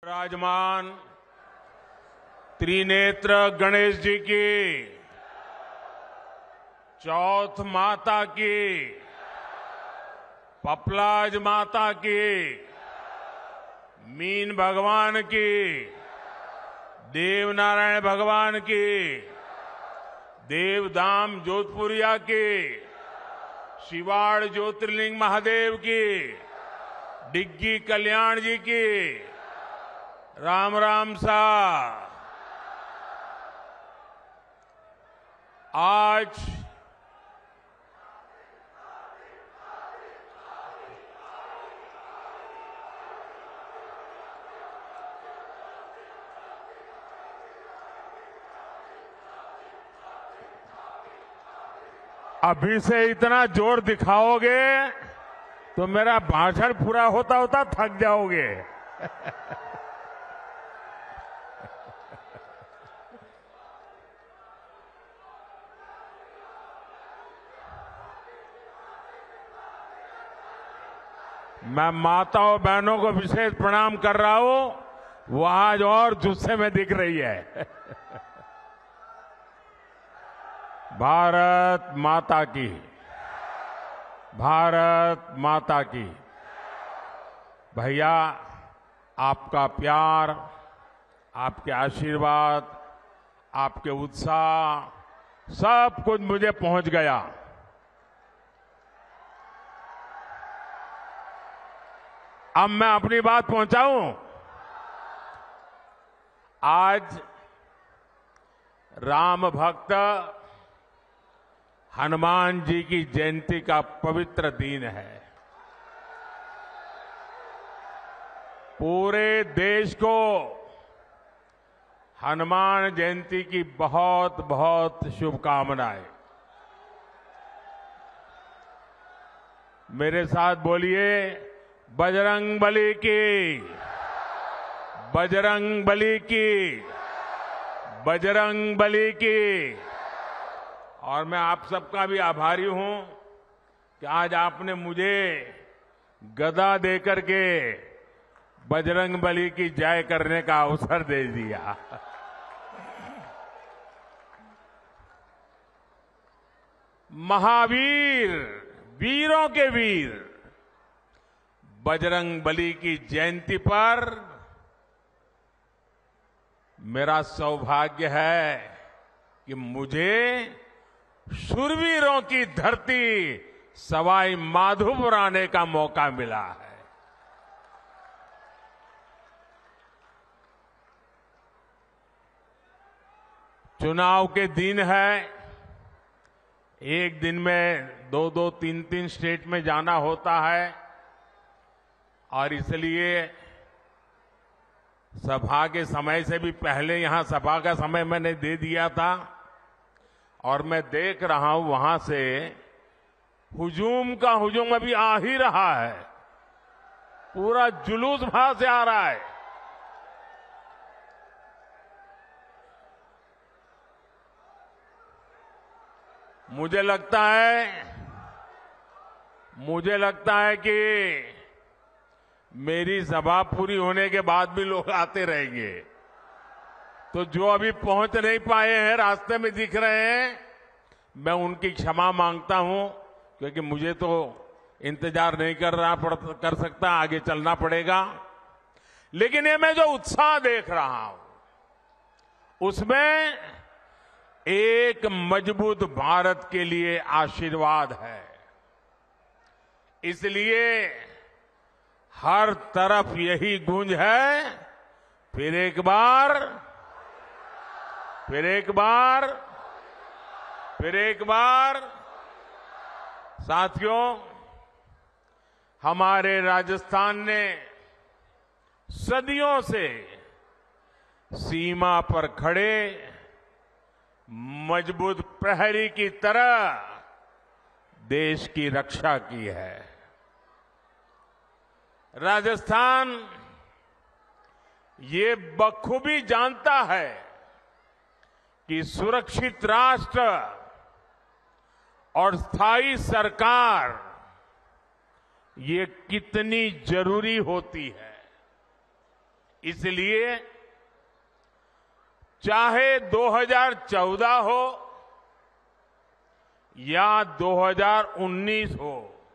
विराजमान त्रिनेत्र गणेश जी की, चौथ माता की, पपलाज माता की, मीन भगवान की, देवनारायण भगवान की, देवधाम जोधपुरिया की, शिवाड़ ज्योतिर्लिंग महादेव की, डिग्गी कल्याण जी की, राम राम सा। आज अभी से इतना जोर दिखाओगे तो मेरा भाषण पूरा होता होता थक जाओगे। मैं माताओं बहनों को विशेष प्रणाम कर रहा हूं, वो आज और जुस्से में दिख रही है। भारत माता की, भारत माता की। भैया, आपका प्यार, आपके आशीर्वाद, आपके उत्साह, सब कुछ मुझे पहुंच गया। अब मैं अपनी बात पहुंचाऊं। आज राम भक्त हनुमान जी की जयंती का पवित्र दिन है। पूरे देश को हनुमान जयंती की बहुत बहुत शुभकामनाएं। मेरे साथ बोलिए, बजरंग बली की, बजरंग बली की, बजरंग बली की। और मैं आप सबका भी आभारी हूं कि आज आपने मुझे गदा देकर के बजरंग बली की जय करने का अवसर दे दिया। महावीर, वीरों के वीर बजरंग बली की जयंती पर मेरा सौभाग्य है कि मुझे शूरवीरों की धरती सवाई माधोपुर आने का मौका मिला है। चुनाव के दिन है, एक दिन में 2-2, 3-3 स्टेट में जाना होता है और इसलिए सभा के समय से भी पहले यहां सभा का समय मैंने दे दिया था और मैं देख रहा हूं वहां से हुजूम का हुजूम अभी आ ही रहा है। पूरा जुलूस वहां से आ रहा है। मुझे लगता है कि मेरी सभा पूरी होने के बाद भी लोग आते रहेंगे। तो जो अभी पहुंच नहीं पाए हैं, रास्ते में दिख रहे हैं, मैं उनकी क्षमा मांगता हूं, क्योंकि मुझे तो इंतजार नहीं कर सकता, आगे चलना पड़ेगा। लेकिन ये मैं जो उत्साह देख रहा हूं, उसमें एक मजबूत भारत के लिए आशीर्वाद है। इसलिए हर तरफ यही गूंज है, फिर एक बार, फिर एक बार, फिर एक बार। साथियों, हमारे राजस्थान ने सदियों से सीमा पर खड़े मजबूत प्रहरी की तरह देश की रक्षा की है। राजस्थान ये बखूबी जानता है कि सुरक्षित राष्ट्र और स्थायी सरकार ये कितनी जरूरी होती है। इसलिए चाहे 2014 हो या 2019 हो,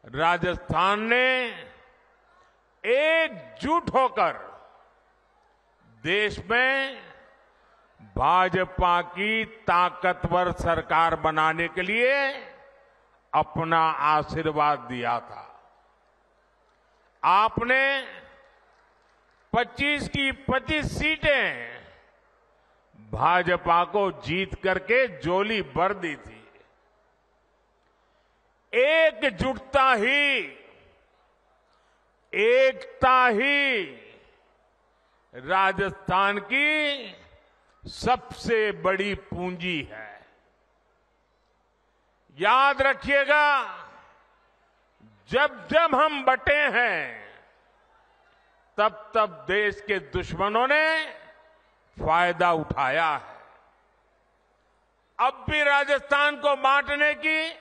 राजस्थान ने एकजुट होकर देश में भाजपा की ताकतवर सरकार बनाने के लिए अपना आशीर्वाद दिया था। आपने 25 की 25 सीटें भाजपा को जीत करके झोली भर दी थी। एकजुटता ही, एकता ही राजस्थान की सबसे बड़ी पूंजी है। याद रखिएगा, जब जब हम बटे हैं तब तब देश के दुश्मनों ने फायदा उठाया है। अब भी राजस्थान को बांटने की,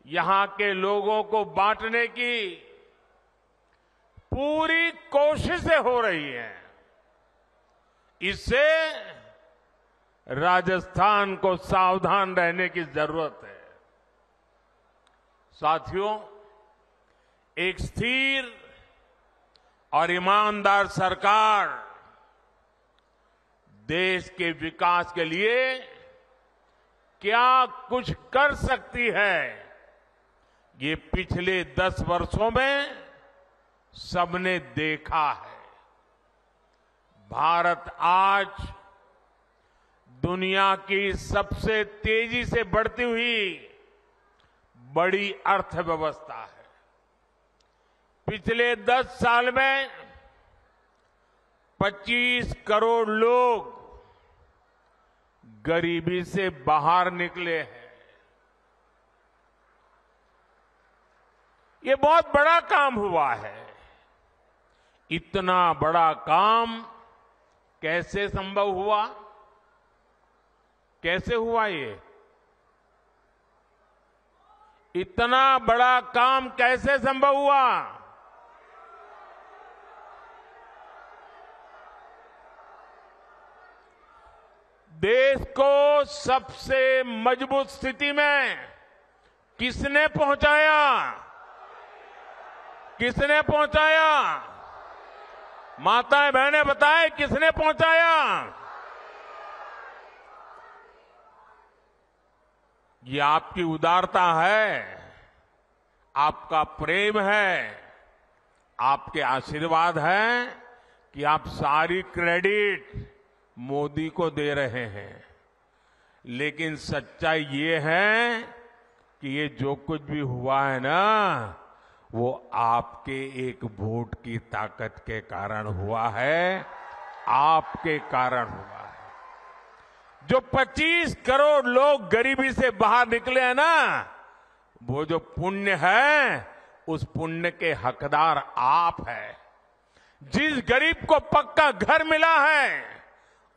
यहां के लोगों को बांटने की पूरी कोशिशें हो रही हैं। इससे राजस्थान को सावधान रहने की जरूरत है। साथियों, एक स्थिर और ईमानदार सरकार देश के विकास के लिए क्या कुछ कर सकती है, ये पिछले 10 वर्षों में सबने देखा है। भारत आज दुनिया की सबसे तेजी से बढ़ती हुई बड़ी अर्थव्यवस्था है। पिछले 10 साल में 25 करोड़ लोग गरीबी से बाहर निकले हैं। ये बहुत बड़ा काम हुआ है। इतना बड़ा काम कैसे संभव हुआ? कैसे हुआ ये? इतना बड़ा काम कैसे संभव हुआ? देश को सबसे मजबूत स्थिति में किसने पहुंचाया? किसने पहुंचाया? माताएं बहनें बताएं, किसने पहुंचाया? ये आपकी उदारता है, आपका प्रेम है, आपके आशीर्वाद है कि आप सारी क्रेडिट मोदी को दे रहे हैं। लेकिन सच्चाई ये है कि ये जो कुछ भी हुआ है ना, वो आपके एक वोट की ताकत के कारण हुआ है, आपके कारण हुआ है। जो 25 करोड़ लोग गरीबी से बाहर निकले हैं ना, वो जो पुण्य है, उस पुण्य के हकदार आप हैं। जिस गरीब को पक्का घर मिला है,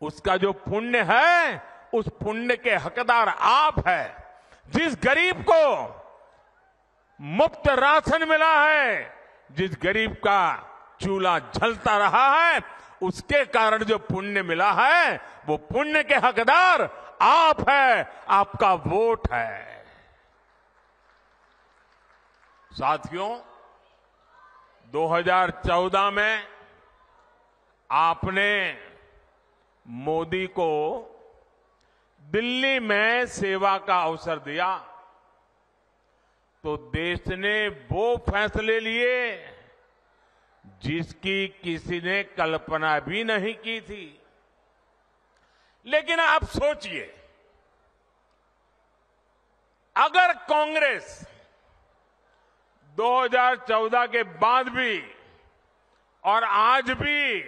उसका जो पुण्य है, उस पुण्य के हकदार आप हैं। जिस गरीब को मुफ्त राशन मिला है, जिस गरीब का चूल्हा जलता रहा है, उसके कारण जो पुण्य मिला है, वो पुण्य के हकदार आप हैं, आपका वोट है। साथियों, 2014 में आपने मोदी को दिल्ली में सेवा का अवसर दिया, तो देश ने वो फैसले लिए जिसकी किसी ने कल्पना भी नहीं की थी। लेकिन आप सोचिए, अगर कांग्रेस 2014 के बाद भी और आज भी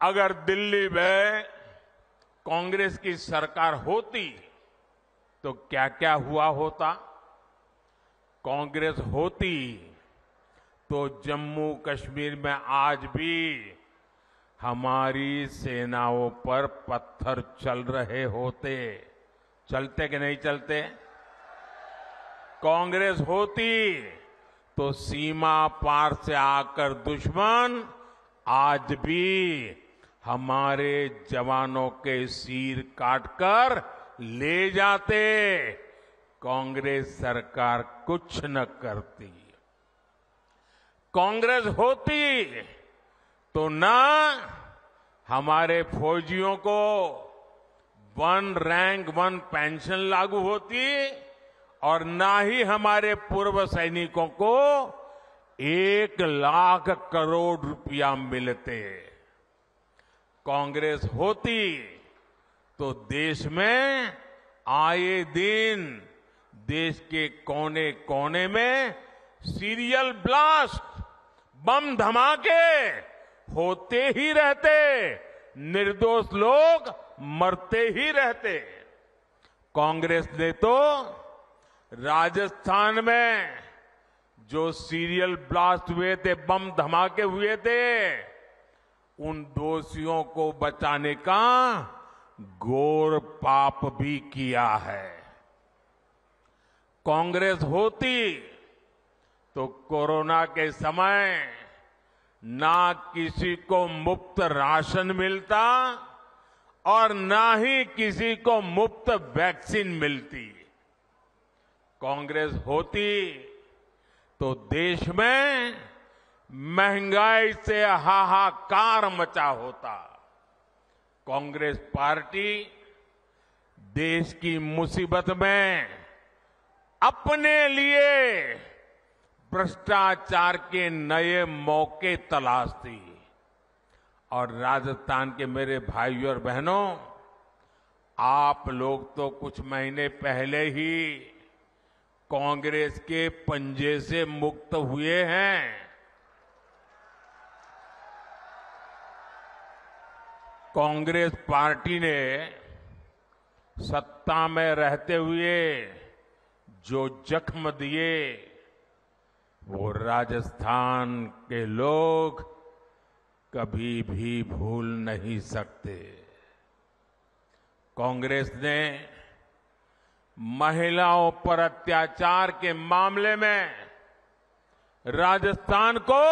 अगर दिल्ली में कांग्रेस की सरकार होती, तो क्या क्या हुआ होता? कांग्रेस होती तो जम्मू कश्मीर में आज भी हमारी सेनाओं पर पत्थर चल रहे होते। चलते कि नहीं चलते? कांग्रेस होती तो सीमा पार से आकर दुश्मन आज भी हमारे जवानों के सिर काटकर ले जाते। कांग्रेस सरकार कुछ न करती। कांग्रेस होती तो ना हमारे फौजियों को 1 रैंक 1 पेंशन लागू होती और ना ही हमारे पूर्व सैनिकों को 1 लाख करोड़ रुपया मिलते। कांग्रेस होती तो देश में आए दिन देश के कोने कोने में सीरियल ब्लास्ट, बम धमाके होते ही रहते, निर्दोष लोग मरते ही रहते। कांग्रेस ने तो राजस्थान में जो सीरियल ब्लास्ट हुए थे, बम धमाके हुए थे, उन दोषियों को बचाने का घोर पाप भी किया है। कांग्रेस होती तो कोरोना के समय ना किसी को मुफ्त राशन मिलता और ना ही किसी को मुफ्त वैक्सीन मिलती। कांग्रेस होती तो देश में महंगाई से हाहाकार मचा होता। कांग्रेस पार्टी देश की मुसीबत में अपने लिए भ्रष्टाचार के नए मौके तलाशती। और राजस्थान के मेरे भाइयों और बहनों, आप लोग तो कुछ महीने पहले ही कांग्रेस के पंजे से मुक्त हुए हैं। कांग्रेस पार्टी ने सत्ता में रहते हुए जो जख्म दिए वो राजस्थान के लोग कभी भी भूल नहीं सकते। कांग्रेस ने महिलाओं पर अत्याचार के मामले में राजस्थान को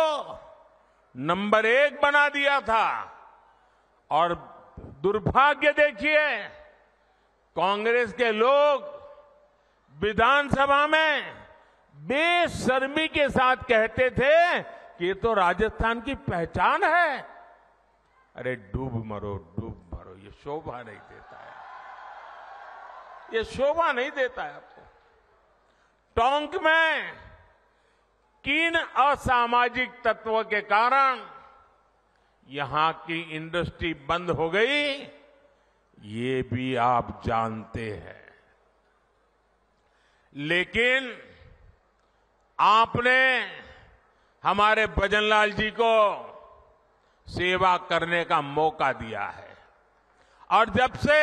नंबर 1 बना दिया था। और दुर्भाग्य देखिए, कांग्रेस के लोग विधानसभा में बेशर्मी के साथ कहते थे कि ये तो राजस्थान की पहचान है। अरे डूब मरो, ये शोभा नहीं देता है, ये शोभा नहीं देता है आपको। टोंक में किन असामाजिक तत्वों के कारण यहां की इंडस्ट्री बंद हो गई, ये भी आप जानते हैं। लेकिन आपने हमारे भजनलाल जी को सेवा करने का मौका दिया है। और जब से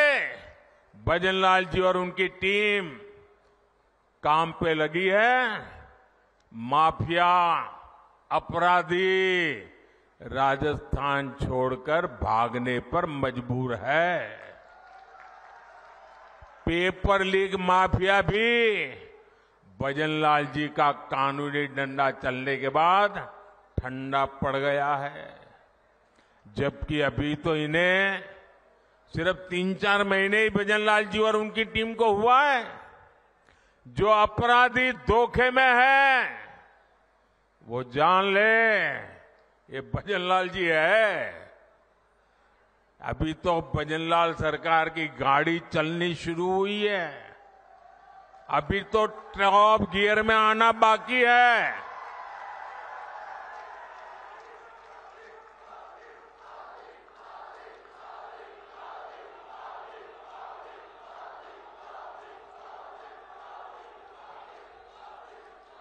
भजनलाल जी और उनकी टीम काम पे लगी है, माफिया, अपराधी राजस्थान छोड़कर भागने पर मजबूर है। पेपर लीक माफिया भी भजनलाल जी का कानूनी डंडा चलने के बाद ठंडा पड़ गया है। जबकि अभी तो इन्हें सिर्फ 3-4 महीने ही भजनलाल जी और उनकी टीम को हुआ है। जो अपराधी धोखे में है वो जान ले, ये भजनलाल जी है। अभी तो भजनलाल सरकार की गाड़ी चलनी शुरू हुई है, अभी तो टॉप गियर में आना बाकी है।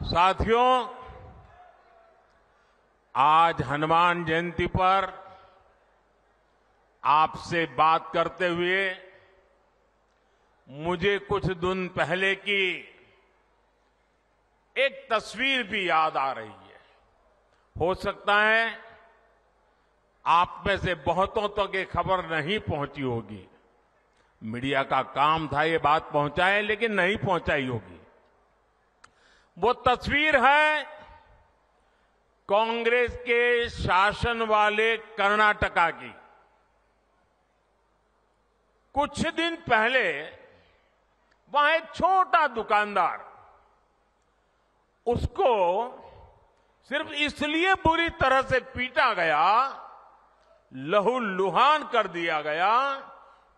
साथियों, आज हनुमान जयंती पर आपसे बात करते हुए मुझे कुछ दिन पहले की एक तस्वीर भी याद आ रही है। हो सकता है आप में से बहुतों तक ये खबर नहीं पहुंची होगी, मीडिया का काम था ये बात पहुंचाए, लेकिन नहीं पहुंचाई होगी। वो तस्वीर है कांग्रेस के शासन वाले कर्नाटका की कुछ दिन पहले वहां एक छोटा दुकानदार, उसको सिर्फ इसलिए बुरी तरह से पीटा गया, लहूलुहान कर दिया गया,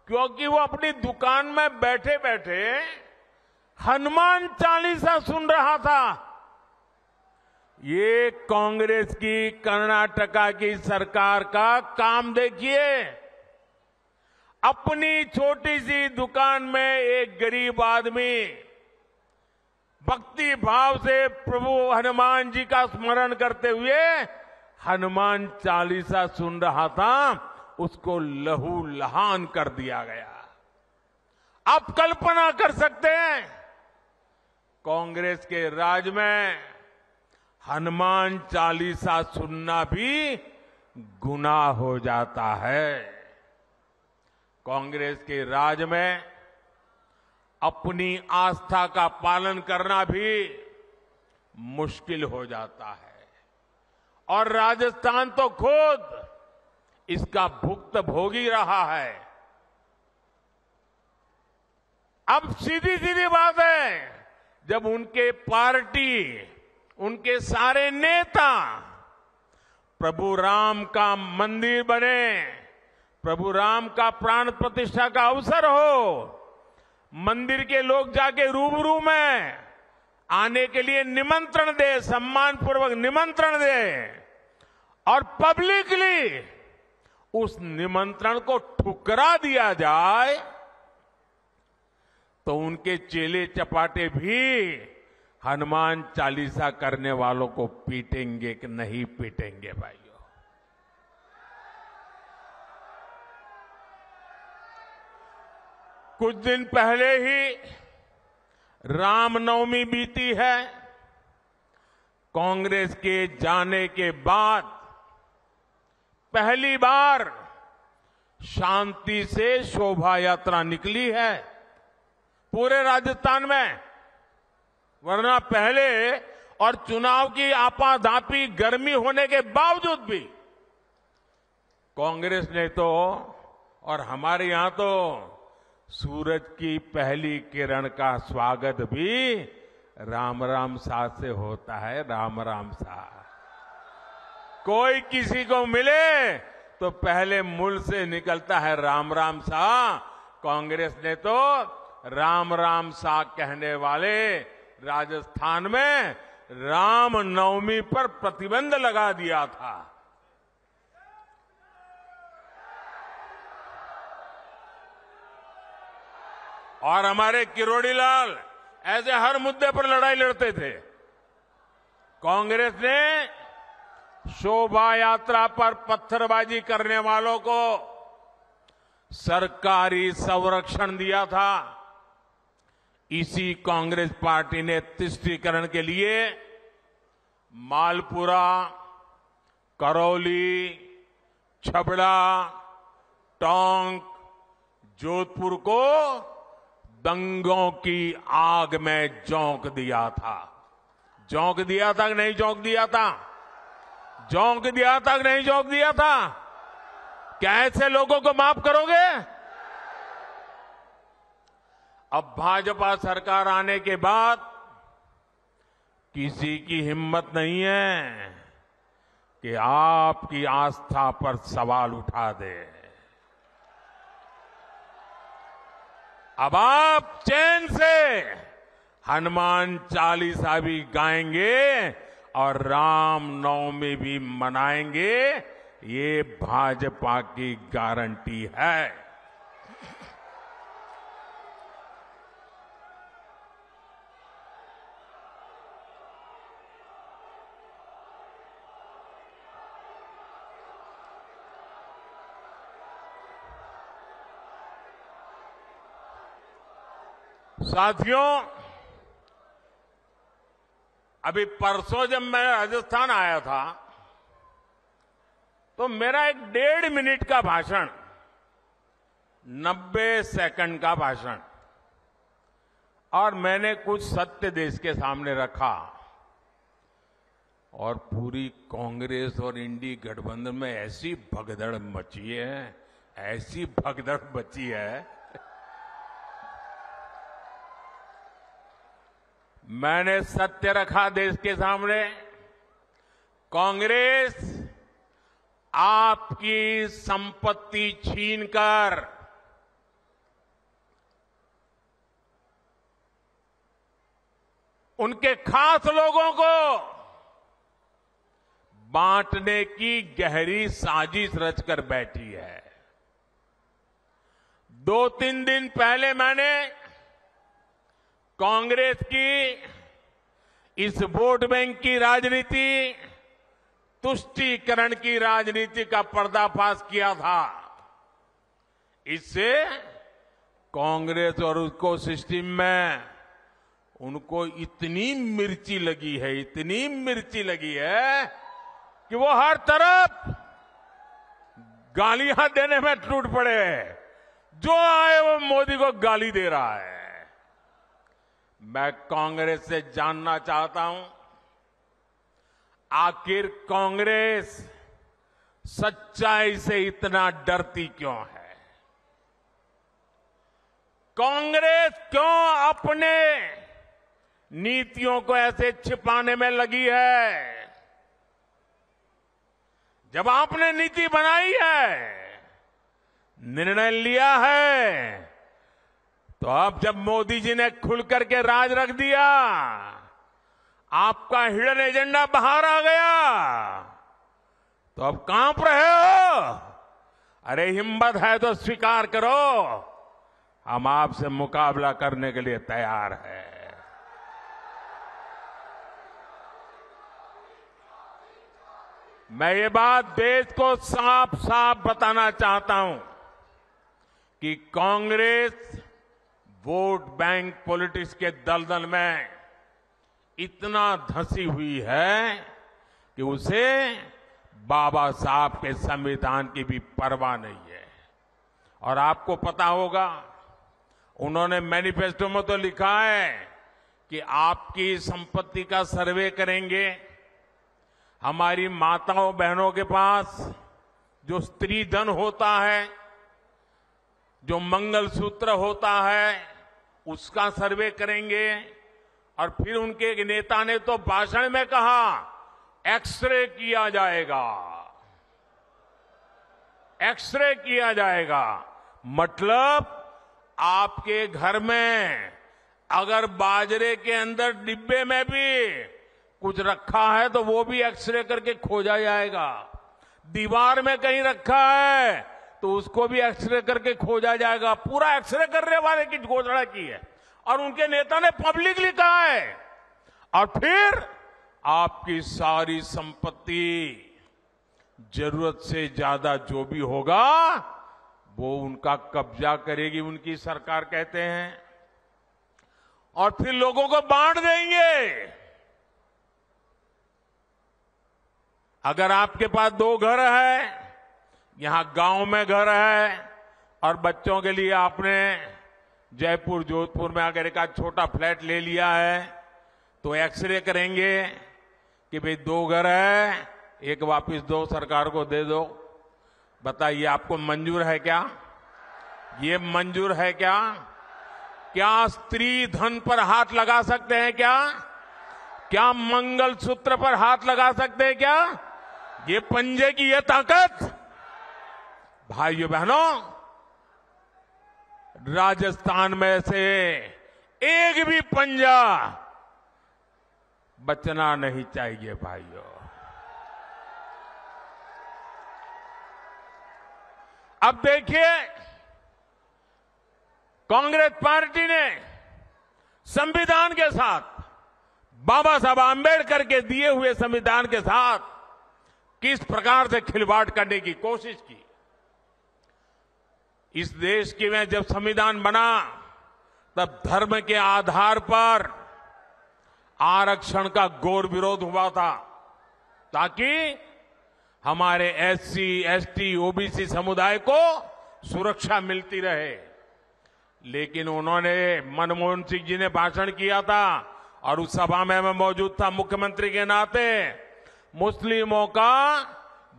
क्योंकि वो अपनी दुकान में बैठे बैठे हनुमान चालीसा सुन रहा था। ये कांग्रेस की कर्नाटका की सरकार का काम देखिए। अपनी छोटी सी दुकान में एक गरीब आदमी भक्ति भाव से प्रभु हनुमान जी का स्मरण करते हुए हनुमान चालीसा सुन रहा था, उसको लहूलुहान कर दिया गया। आप कल्पना कर सकते हैं, कांग्रेस के राज में हनुमान चालीसा सुनना भी गुनाह हो जाता है। कांग्रेस के राज में अपनी आस्था का पालन करना भी मुश्किल हो जाता है, और राजस्थान तो खुद इसका भुक्तभोगी रहा है। अब सीधी सीधी बात है, जब उनके पार्टी, उनके सारे नेता प्रभु राम का मंदिर बने, प्रभु राम का प्राण प्रतिष्ठा का अवसर हो, मंदिर के लोग जाके रूबरू में आने के लिए निमंत्रण दे, सम्मानपूर्वक निमंत्रण दे, और पब्लिकली उस निमंत्रण को ठुकरा दिया जाए, तो उनके चेले चपाटे भी हनुमान चालीसा करने वालों को पीटेंगे कि नहीं पीटेंगे भाइयों? कुछ दिन पहले ही रामनवमी बीती है। कांग्रेस के जाने के बाद पहली बार शांति से शोभा यात्रा निकली है पूरे राजस्थान में, वरना पहले और चुनाव की आपाधापी गर्मी होने के बावजूद भी कांग्रेस ने तो, और हमारे यहां तो सूरज की पहली किरण का स्वागत भी राम राम सा से होता है। राम राम सा, कोई किसी को मिले तो पहले मुंह से निकलता है राम राम सा। कांग्रेस ने तो राम राम सा कहने वाले राजस्थान में राम नवमी पर प्रतिबंध लगा दिया था। और हमारे किरोड़ी लाल ऐसे हर मुद्दे पर लड़ाई लड़ते थे। कांग्रेस ने शोभा यात्रा पर पत्थरबाजी करने वालों को सरकारी संरक्षण दिया था। इसी कांग्रेस पार्टी ने तुष्टीकरण के लिए मालपुरा, करौली, छबड़ा, टोंक, जोधपुर को दंगों की आग में झोंक दिया था। झोंक दिया था कि नहीं झोंक दिया था? झोंक दिया था कि नहीं झोंक दिया था? क्या ऐसे लोगों को माफ करोगे? अब भाजपा सरकार आने के बाद किसी की हिम्मत नहीं है कि आपकी आस्था पर सवाल उठा दे। अब आप चैन से हनुमान चालीसा भी गाएंगे और राम नवमी भी मनाएंगे, ये भाजपा की गारंटी है। साथियों, अभी परसों जब मैं राजस्थान आया था तो मेरा एक 1.5 मिनट का भाषण, 90 सेकंड का भाषण, और मैंने कुछ सत्य देश के सामने रखा। और पूरी कांग्रेस और इंडी गठबंधन में ऐसी भगदड़ मची है, ऐसी भगदड़ मची है। मैंने सत्य रखा देश के सामने। कांग्रेस आपकी संपत्ति छीनकर उनके खास लोगों को बांटने की गहरी साजिश रचकर बैठी है। 2-3 दिन पहले मैंने कांग्रेस की इस वोट बैंक की राजनीति, तुष्टीकरण की राजनीति का पर्दाफाश किया था। इससे कांग्रेस और उसको सिस्टम में उनको इतनी मिर्ची लगी है, इतनी मिर्ची लगी है कि वो हर तरफ गालियां देने में टूट पड़े। जो आए वो मोदी को गाली दे रहा है। मैं कांग्रेस से जानना चाहता हूं, आखिर कांग्रेस सच्चाई से इतना डरती क्यों है? कांग्रेस क्यों अपने नीतियों को ऐसे छिपाने में लगी है? जब आपने नीति बनाई है, निर्णय लिया है, तो अब जब मोदी जी ने खुल करके राज रख दिया, आपका हिडन एजेंडा बाहर आ गया, तो अब कांप रहे हो? अरे हिम्मत है तो स्वीकार करो, हम आपसे मुकाबला करने के लिए तैयार हैं। मैं ये बात देश को साफ साफ बताना चाहता हूं कि कांग्रेस वोट बैंक पॉलिटिक्स के दलदल में इतना धंसी हुई है कि उसे बाबा साहब के संविधान की भी परवाह नहीं है। और आपको पता होगा, उन्होंने मैनिफेस्टो में तो लिखा है कि आपकी संपत्ति का सर्वे करेंगे। हमारी माताओं बहनों के पास जो स्त्री धन होता है, जो मंगलसूत्र होता है, उसका सर्वे करेंगे। और फिर उनके एक नेता ने तो भाषण में कहा, एक्सरे किया जाएगा, एक्सरे किया जाएगा। मतलब आपके घर में अगर बाजरे के अंदर डिब्बे में भी कुछ रखा है तो वो भी एक्सरे करके खोजा जाएगा। दीवार में कहीं रखा है तो उसको भी एक्सरे करके खोजा जाएगा। पूरा एक्सरे करने वाले की घोषणा की है और उनके नेता ने पब्लिकली कहा है। और फिर आपकी सारी संपत्ति, जरूरत से ज्यादा जो भी होगा वो उनका कब्जा करेगी उनकी सरकार, कहते हैं, और फिर लोगों को बांट देंगे। अगर आपके पास 2 घर है, यहां गांव में घर है, और बच्चों के लिए आपने जयपुर जोधपुर में अगर एक छोटा फ्लैट ले लिया है, तो एक्सरे करेंगे कि भाई 2 घर है, एक वापस दो, सरकार को दे दो। बताइए, आपको मंजूर है क्या? ये मंजूर है क्या? क्या स्त्री धन पर हाथ लगा सकते हैं क्या? क्या मंगलसूत्र पर हाथ लगा सकते हैं क्या? ये पंजे की ये ताकत, भाइयों बहनों, राजस्थान में से एक भी पंजा बचना नहीं चाहिए भाइयों। अब देखिए, कांग्रेस पार्टी ने संविधान के साथ, बाबा साहब आंबेडकर के दिए हुए संविधान के साथ किस प्रकार से खिलवाड़ करने की कोशिश की। इस देश के में जब संविधान बना तब धर्म के आधार पर आरक्षण का घोर विरोध हुआ था, ताकि हमारे एससी, एसटी, ओबीसी समुदाय को सुरक्षा मिलती रहे। लेकिन उन्होंने, मनमोहन सिंह जी ने भाषण किया था और उस सभा में मैं मौजूद था मुख्यमंत्री के नाते, मुस्लिमों का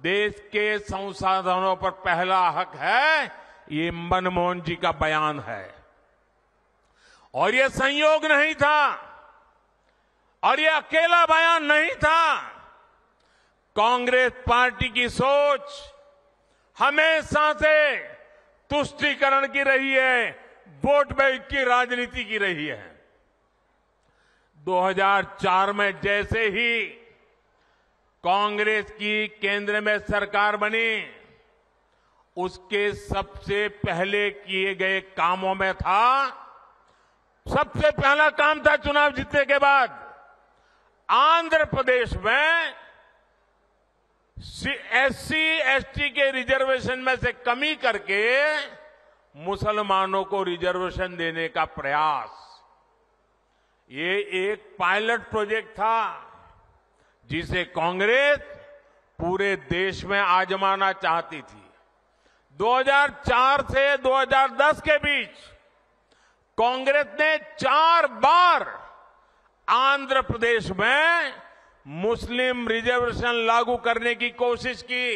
देश के संसाधनों पर पहला हक है, ये मनमोहन जी का बयान है। और ये संयोग नहीं था और ये अकेला बयान नहीं था। कांग्रेस पार्टी की सोच हमेशा से तुष्टीकरण की रही है, वोट बैंक की राजनीति की रही है। 2004 में जैसे ही कांग्रेस की केंद्र में सरकार बनी, उसके सबसे पहले किए गए कामों में था, सबसे पहला काम था चुनाव जीतने के बाद आंध्र प्रदेश में एससी एसटी के रिजर्वेशन में से कमी करके मुसलमानों को रिजर्वेशन देने का प्रयास। ये एक पायलट प्रोजेक्ट था जिसे कांग्रेस पूरे देश में आजमाना चाहती थी। 2004 से 2010 के बीच कांग्रेस ने 4 बार आंध्र प्रदेश में मुस्लिम रिजर्वेशन लागू करने की कोशिश की,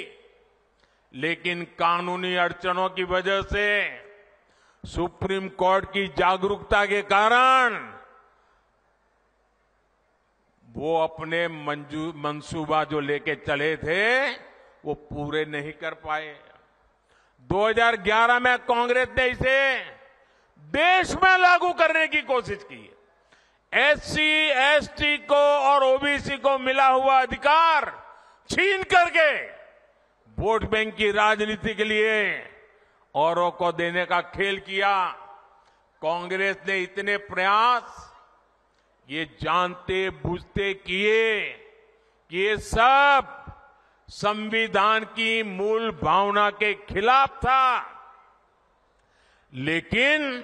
लेकिन कानूनी अड़चनों की वजह से, सुप्रीम कोर्ट की जागरूकता के कारण वो अपने मंसूबा जो लेके चले थे वो पूरे नहीं कर पाए। 2011 में कांग्रेस ने इसे देश में लागू करने की कोशिश की। एससी एसटी को और ओबीसी को मिला हुआ अधिकार छीन करके वोट बैंक की राजनीति के लिए औरों को देने का खेल किया। कांग्रेस ने इतने प्रयास ये जानते बूझते किए कि ये सब संविधान की मूल भावना के खिलाफ था, लेकिन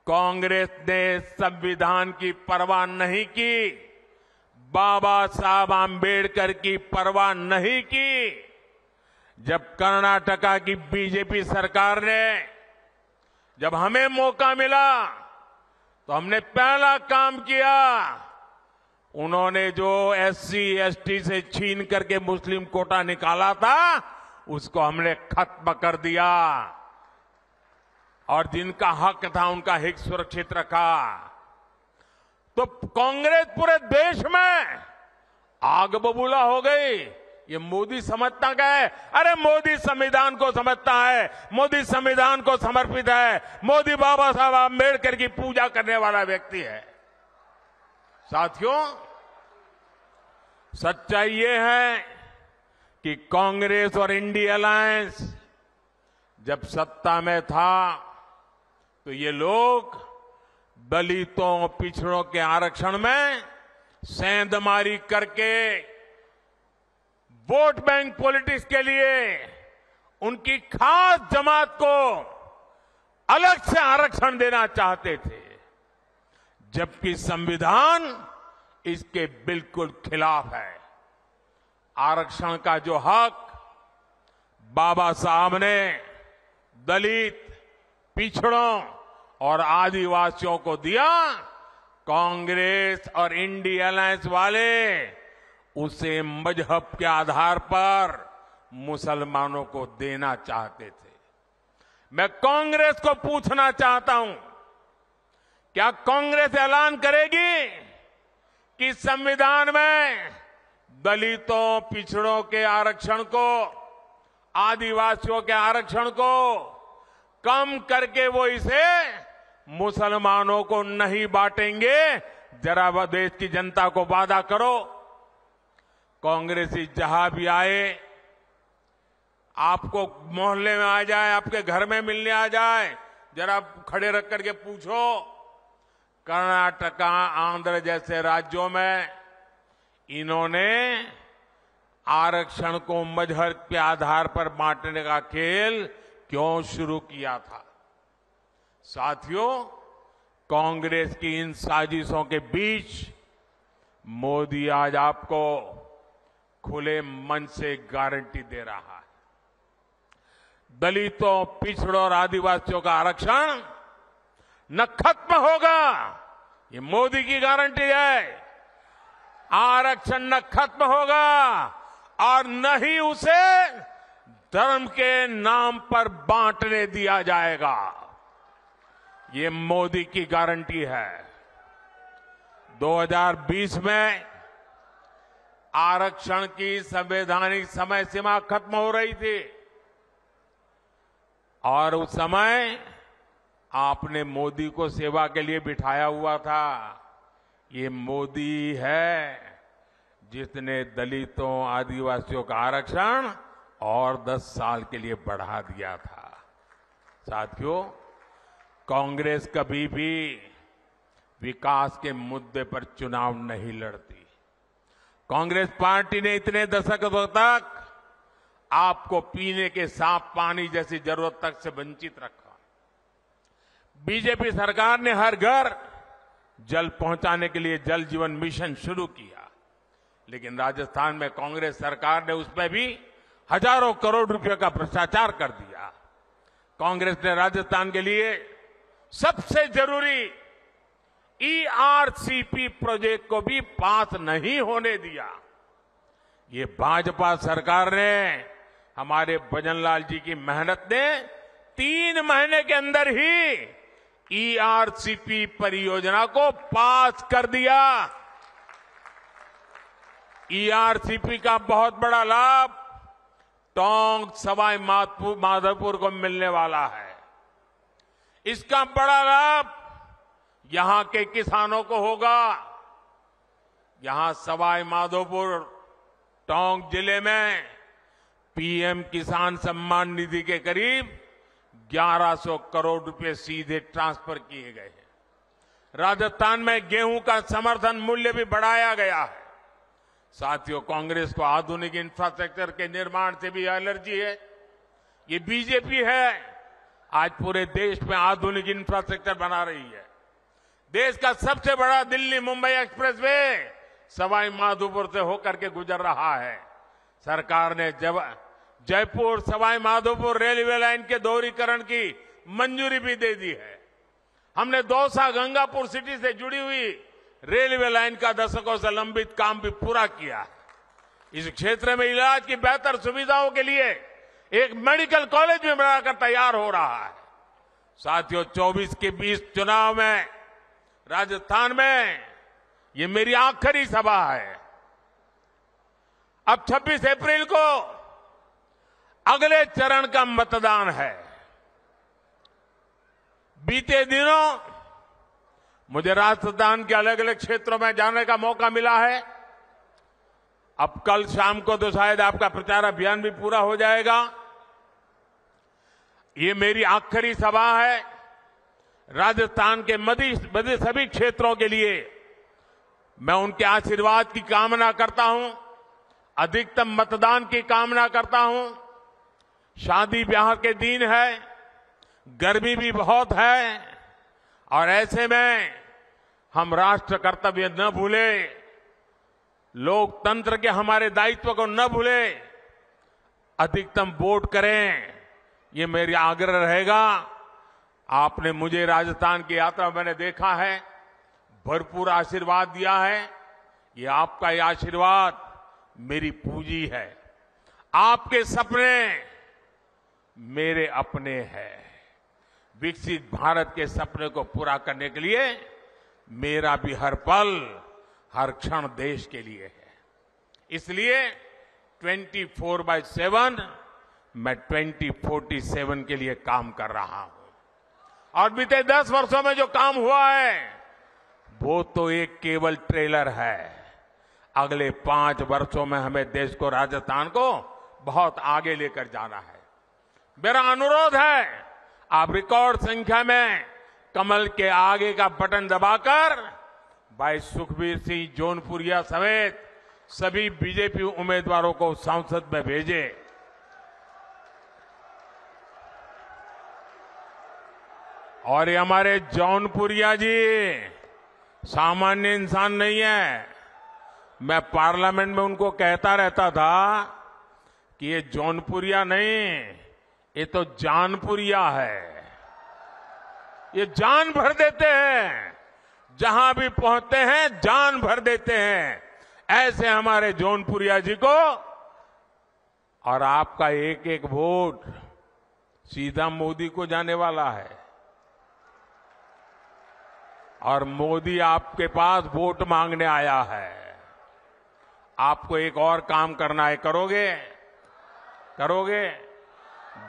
कांग्रेस ने संविधान की परवाह नहीं की, बाबा साहब आंबेडकर की परवाह नहीं की। जब कर्नाटका की बीजेपी सरकार ने, जब हमें मौका मिला तो हमने पहला काम किया, उन्होंने जो एससी एसटी से छीन करके मुस्लिम कोटा निकाला था उसको हमने खत्म कर दिया और जिनका हक था उनका हित सुरक्षित रखा। तो कांग्रेस पूरे देश में आग बबूला हो गई। ये मोदी समझता क्या है? अरे मोदी संविधान को समझता है, मोदी संविधान को समर्पित है, मोदी बाबा साहब आंबेडकर की पूजा करने वाला व्यक्ति है। साथियों, सच्चाई ये है कि कांग्रेस और इंडिया अलायंस जब सत्ता में था तो ये लोग दलितों पिछड़ों के आरक्षण में सेंधमारी करके वोट बैंक पॉलिटिक्स के लिए उनकी खास जमात को अलग से आरक्षण देना चाहते थे, जबकि संविधान इसके बिल्कुल खिलाफ है। आरक्षण का जो हक बाबा साहब ने दलित, पिछड़ों और आदिवासियों को दिया, कांग्रेस और इंडिया अलायंस वाले उसे मजहब के आधार पर मुसलमानों को देना चाहते थे। मैं कांग्रेस को पूछना चाहता हूं, क्या कांग्रेस ऐलान करेगी कि संविधान में दलितों, पिछड़ों के आरक्षण को, आदिवासियों के आरक्षण को कम करके वो इसे मुसलमानों को नहीं बांटेंगे? जरा वह देश की जनता को वादा करो। कांग्रेसी जहां भी आए, आपको मोहल्ले में आ जाए, आपके घर में मिलने आ जाए, जरा खड़े रख करके पूछो, कर्नाटका, आंध्र जैसे राज्यों में इन्होंने आरक्षण को मजहब के आधार पर बांटने का खेल क्यों शुरू किया था? साथियों, कांग्रेस की इन साजिशों के बीच मोदी आज आपको खुले मन से गारंटी दे रहा है, दलितों, पिछड़ों और आदिवासियों का आरक्षण न खत्म होगा। ये मोदी की गारंटी है। आरक्षण न खत्म होगा और न ही उसे धर्म के नाम पर बांटने दिया जाएगा। ये मोदी की गारंटी है। 2020 में आरक्षण की संवैधानिक समय सीमा खत्म हो रही थी और उस समय आपने मोदी को सेवा के लिए बिठाया हुआ था। ये मोदी है जिसने दलितों, आदिवासियों का आरक्षण और 10 साल के लिए बढ़ा दिया था। साथियों, कांग्रेस कभी भी विकास के मुद्दे पर चुनाव नहीं लड़ती। कांग्रेस पार्टी ने इतने दशकों तक आपको पीने के साफ पानी जैसी जरूरत तक से वंचित रखा। बीजेपी सरकार ने हर घर जल पहुंचाने के लिए जल जीवन मिशन शुरू किया, लेकिन राजस्थान में कांग्रेस सरकार ने उसमें भी हजारों करोड़ रुपए का भ्रष्टाचार कर दिया। कांग्रेस ने राजस्थान के लिए सबसे जरूरी ERCP प्रोजेक्ट को भी पास नहीं होने दिया। ये भाजपा सरकार ने, हमारे भजनलाल जी की मेहनत ने 3 महीने के अंदर ही ERCP परियोजना को पास कर दिया। ERCP का बहुत बड़ा लाभ टोंक, सवाई माधोपुर को मिलने वाला है। इसका बड़ा लाभ यहां के किसानों को होगा। यहां सवाई माधोपुर, टोंक जिले में PM किसान सम्मान निधि के करीब 1100 करोड़ रुपए सीधे ट्रांसफर किए गए हैं। राजस्थान में गेहूं का समर्थन मूल्य भी बढ़ाया गया है। साथियों, कांग्रेस को आधुनिक इंफ्रास्ट्रक्चर के निर्माण से भी एलर्जी है। ये बीजेपी है आज पूरे देश में आधुनिक इंफ्रास्ट्रक्चर बना रही है। देश का सबसे बड़ा दिल्ली मुंबई एक्सप्रेसवे सवाई माधोपुर से होकर के गुजर रहा है। सरकार ने जयपुर सवाई माधोपुर रेलवे लाइन के दोहरीकरण की मंजूरी भी दे दी है। हमने दौसा गंगापुर सिटी से जुड़ी हुई रेलवे लाइन का दशकों से लंबित काम भी पूरा किया है। इस क्षेत्र में इलाज की बेहतर सुविधाओं के लिए एक मेडिकल कॉलेज भी बनाकर तैयार हो रहा है। साथियों, 24 के 20 चुनाव में राजस्थान में ये मेरी आखिरी सभा है। अब 26 अप्रैल को अगले चरण का मतदान है। बीते दिनों मुझे राजस्थान के अलग अलग क्षेत्रों में जाने का मौका मिला है। अब कल शाम को तो शायद आपका प्रचार अभियान भी पूरा हो जाएगा। ये मेरी आखिरी सभा है। राजस्थान के मध्य सभी क्षेत्रों के लिए मैं उनके आशीर्वाद की कामना करता हूं, अधिकतम मतदान की कामना करता हूं। शादी ब्याह के दिन है, गर्मी भी बहुत है और ऐसे में हम राष्ट्र कर्तव्य न भूले, लोकतंत्र के हमारे दायित्व को न भूले, अधिकतम वोट करें, ये मेरा आग्रह रहेगा। आपने मुझे राजस्थान की यात्रा में मैंने देखा है, भरपूर आशीर्वाद दिया है। ये आपका ये आशीर्वाद मेरी पूंजी है। आपके सपने मेरे अपने हैं। विकसित भारत के सपने को पूरा करने के लिए मेरा भी हर पल, हर क्षण देश के लिए है। इसलिए 24/7 मैं 2047 के लिए काम कर रहा हूं। और बीते 10 वर्षों में जो काम हुआ है वो तो एक केवल ट्रेलर है। अगले 5 वर्षों में हमें देश को, राजस्थान को बहुत आगे लेकर जाना है। मेरा अनुरोध है, आप रिकॉर्ड संख्या में कमल के आगे का बटन दबाकर भाई सुखबीर सिंह जौनपुरिया समेत सभी बीजेपी उम्मीदवारों को संसद में भेजें। और ये हमारे जौनपुरिया जी सामान्य इंसान नहीं है। मैं पार्लियामेंट में उनको कहता रहता था कि ये जौनपुरिया नहीं, ये तो जानपुरिया है। ये जान भर देते हैं, जहां भी पहुंचते हैं जान भर देते हैं। ऐसे हमारे जौनपुरिया जी को, और आपका एक एक वोट सीधा मोदी को जाने वाला है। और मोदी आपके पास वोट मांगने आया है। आपको एक और काम करना है, करोगे? करोगे?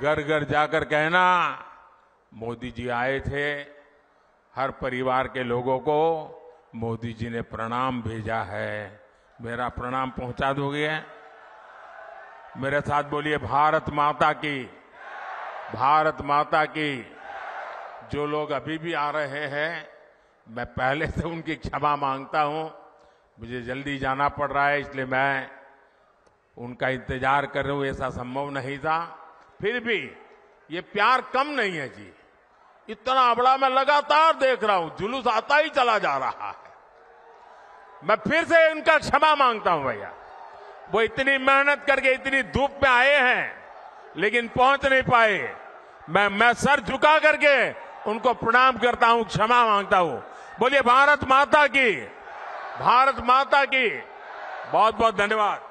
घर घर जाकर कहना, मोदी जी आए थे, हर परिवार के लोगों को मोदी जी ने प्रणाम भेजा है, मेरा प्रणाम पहुंचा दोगे? मेरे साथ बोलिए, भारत माता की, भारत माता की। जो लोग अभी भी आ रहे हैं, मैं पहले से उनकी क्षमा मांगता हूं। मुझे जल्दी जाना पड़ रहा है, इसलिए मैं उनका इंतजार कर रहा हूं, ऐसा संभव नहीं था। फिर भी ये प्यार कम नहीं है जी। इतना बड़ा मैं लगातार देख रहा हूं, जुलूस आता ही चला जा रहा है। मैं फिर से उनका क्षमा मांगता हूं भैया। वो इतनी मेहनत करके इतनी धूप में आए हैं, लेकिन पहुंच नहीं पाए। मैं सर झुका करके उनको प्रणाम करता हूं, क्षमा मांगता हूं। बोलिए भारत माता की, भारत माता की। बहुत बहुत धन्यवाद।